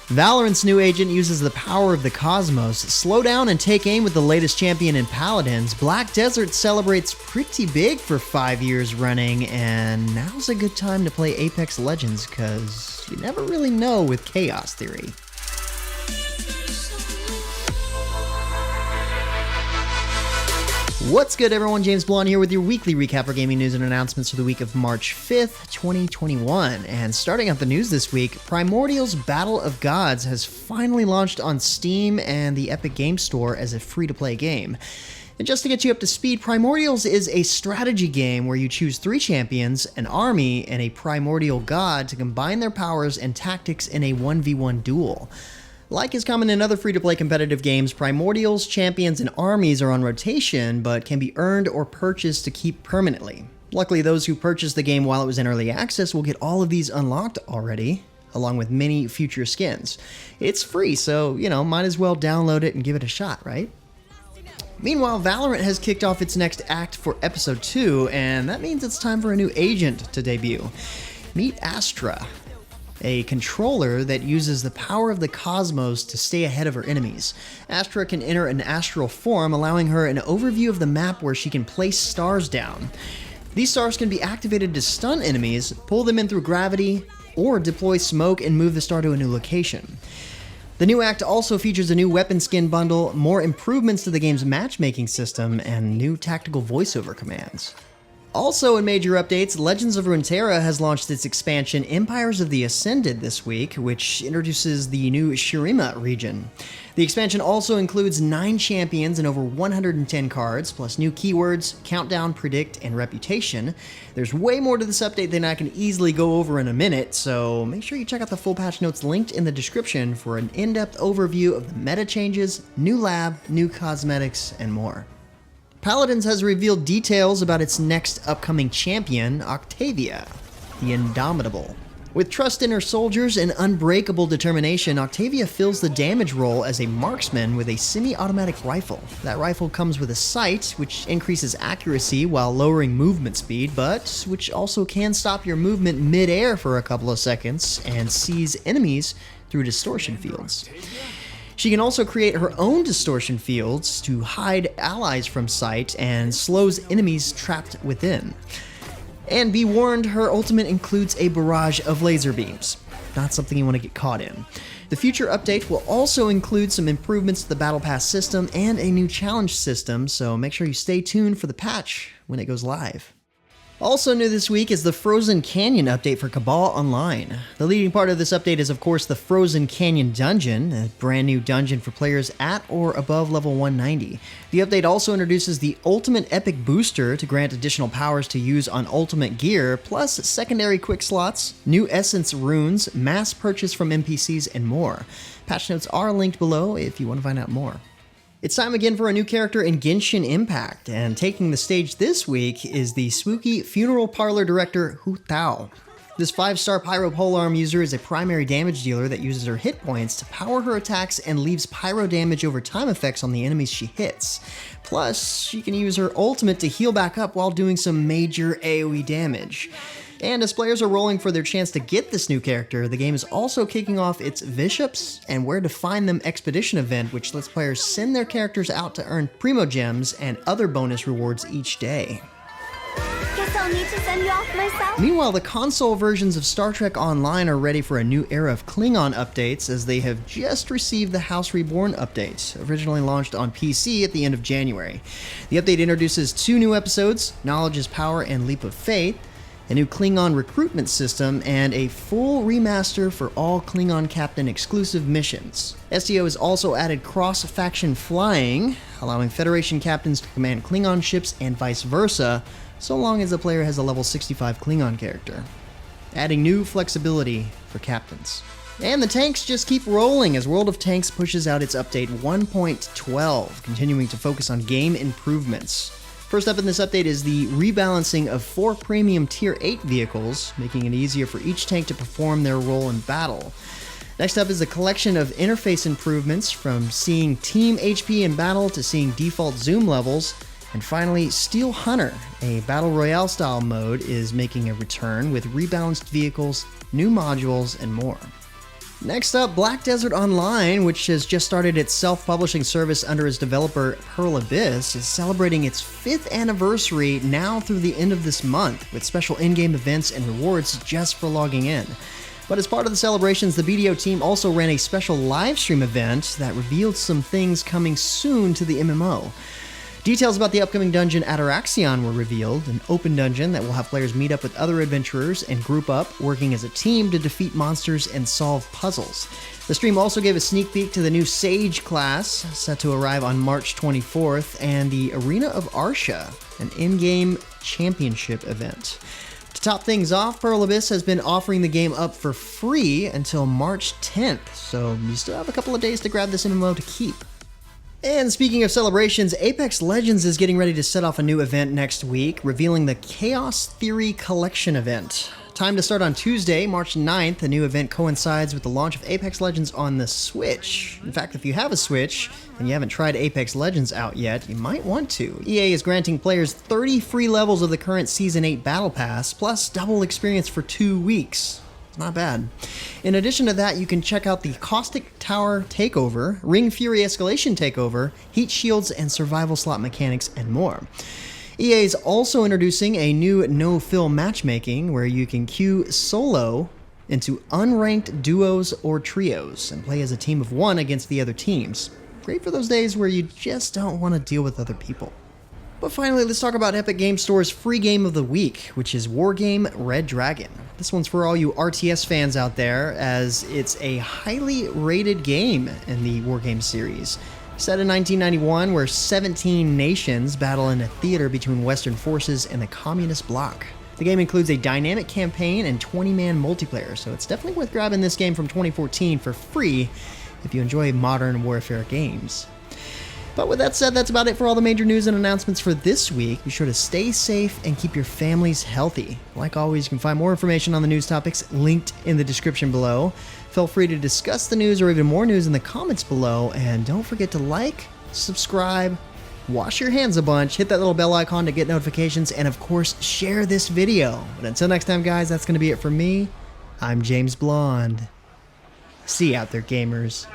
Valorant's new agent uses the power of the cosmos. Slow down and take aim with the latest champion in Paladins. Black Desert celebrates pretty big for 5 years running, and now's a good time to play Apex Legends, cause you never really know with Chaos Theory. What's good, everyone? James Blonde here with your weekly recap for gaming news and announcements for the week of March 5th, 2021. And starting out the news this week, Primordials Battle of Gods has finally launched on Steam and the Epic Games Store as a free-to-play game. And just to get you up to speed, Primordials is a strategy game where you choose 3 champions, an army, and a primordial god to combine their powers and tactics in a 1v1 duel. Like is common in other free-to-play competitive games, Primordials, champions, and armies are on rotation, but can be earned or purchased to keep permanently. Luckily, those who purchased the game while it was in early access will get all of these unlocked already, along with many future skins. It's free, so, might as well download it and give it a shot, right? Meanwhile, Valorant has kicked off its next act for Episode 2, and that means it's time for a new agent to debut. Meet Astra, a controller that uses the power of the cosmos to stay ahead of her enemies. Astra can enter an astral form, allowing her an overview of the map where she can place stars down. These stars can be activated to stun enemies, pull them in through gravity, or deploy smoke and move the star to a new location. The new act also features a new weapon skin bundle, more improvements to the game's matchmaking system, and new tactical voiceover commands. Also in major updates, Legends of Runeterra has launched its expansion Empires of the Ascended this week, which introduces the new Shurima region. The expansion also includes 9 champions and over 110 cards, plus new keywords, countdown, predict, and reputation. There's way more to this update than I can easily go over in a minute, so make sure you check out the full patch notes linked in the description for an in-depth overview of the meta changes, new lab, new cosmetics, and more. Paladins has revealed details about its next upcoming champion, Octavia, the Indomitable. With trust in her soldiers and unbreakable determination, Octavia fills the damage role as a marksman with a semi-automatic rifle. That rifle comes with a sight, which increases accuracy while lowering movement speed, but which also can stop your movement mid-air for a couple of seconds and sees enemies through distortion fields. She can also create her own distortion fields to hide allies from sight and slows enemies trapped within. And be warned, her ultimate includes a barrage of laser beams. Not something you want to get caught in. The future update will also include some improvements to the Battle Pass system and a new challenge system, so make sure you stay tuned for the patch when it goes live. Also new this week is the Frozen Canyon update for Cabal Online. The leading part of this update is, of course, the Frozen Canyon Dungeon, a brand new dungeon for players at or above level 190. The update also introduces the Ultimate Epic Booster to grant additional powers to use on Ultimate Gear, plus secondary quick slots, new Essence runes, mass purchase from NPCs, and more. Patch notes are linked below if you want to find out more. It's time again for a new character in Genshin Impact, and taking the stage this week is the spooky funeral parlor director Hu Tao. This 5-star pyro polearm user is a primary damage dealer that uses her hit points to power her attacks and leaves pyro damage over time effects on the enemies she hits. Plus, she can use her ultimate to heal back up while doing some major AoE damage. And as players are rolling for their chance to get this new character, the game is also kicking off its Vishaps and Where to Find Them expedition event, which lets players send their characters out to earn Primo Gems and other bonus rewards each day. Guess I'll need to send you off myself. Meanwhile, the console versions of Star Trek Online are ready for a new era of Klingon updates, as they have just received the House Reborn update, originally launched on PC at the end of January. The update introduces 2 new episodes, Knowledge is Power and Leap of Faith, a new Klingon recruitment system, and a full remaster for all Klingon Captain exclusive missions. STO has also added cross-faction flying, allowing Federation captains to command Klingon ships and vice versa, so long as the player has a level 65 Klingon character, adding new flexibility for captains. And the tanks just keep rolling as World of Tanks pushes out its update 1.12, continuing to focus on game improvements. First up in this update is the rebalancing of 4 premium Tier 8 vehicles, making it easier for each tank to perform their role in battle. Next up is a collection of interface improvements, from seeing team HP in battle to seeing default zoom levels. And finally, Steel Hunter, a Battle Royale style mode, is making a return with rebalanced vehicles, new modules, and more. Next up, Black Desert Online, which has just started its self-publishing service under its developer Pearl Abyss, is celebrating its 5th anniversary now through the end of this month, with special in-game events and rewards just for logging in. But as part of the celebrations, the BDO team also ran a special live stream event that revealed some things coming soon to the MMO. Details about the upcoming dungeon Ataraxion were revealed, an open dungeon that will have players meet up with other adventurers and group up, working as a team to defeat monsters and solve puzzles. The stream also gave a sneak peek to the new Sage class, set to arrive on March 24th, and the Arena of Arsha, an in-game championship event. To top things off, Pearl Abyss has been offering the game up for free until March 10th, so you still have a couple of days to grab this MMO to keep. And speaking of celebrations, Apex Legends is getting ready to set off a new event next week, revealing the Chaos Theory Collection event. Time to start on Tuesday, March 9th. The new event coincides with the launch of Apex Legends on the Switch. In fact, if you have a Switch and you haven't tried Apex Legends out yet, you might want to. EA is granting players 30 free levels of the current Season 8 Battle Pass, plus double experience for 2 weeks. Not bad. In addition to that, you can check out the Caustic Tower Takeover, Ring Fury Escalation Takeover, Heat Shields, and Survival Slot mechanics, and more. EA is also introducing a new no-fill matchmaking where you can queue solo into unranked duos or trios and play as a team of one against the other teams. Great for those days where you just don't want to deal with other people. But finally, let's talk about Epic Game Store's free game of the week, which is Wargame Red Dragon. This one's for all you RTS fans out there, as it's a highly rated game in the Wargame series. Set in 1991, where 17 nations battle in a theater between Western forces and the Communist bloc. The game includes a dynamic campaign and 20-man multiplayer, so it's definitely worth grabbing this game from 2014 for free if you enjoy modern warfare games. But with that said, that's about it for all the major news and announcements for this week. Be sure to stay safe and keep your families healthy. Like always, you can find more information on the news topics linked in the description below. Feel free to discuss the news or even more news in the comments below. And don't forget to like, subscribe, wash your hands a bunch, hit that little bell icon to get notifications, and of course, share this video. But until next time, guys, that's going to be it from me. I'm James Blonde. See you out there, gamers.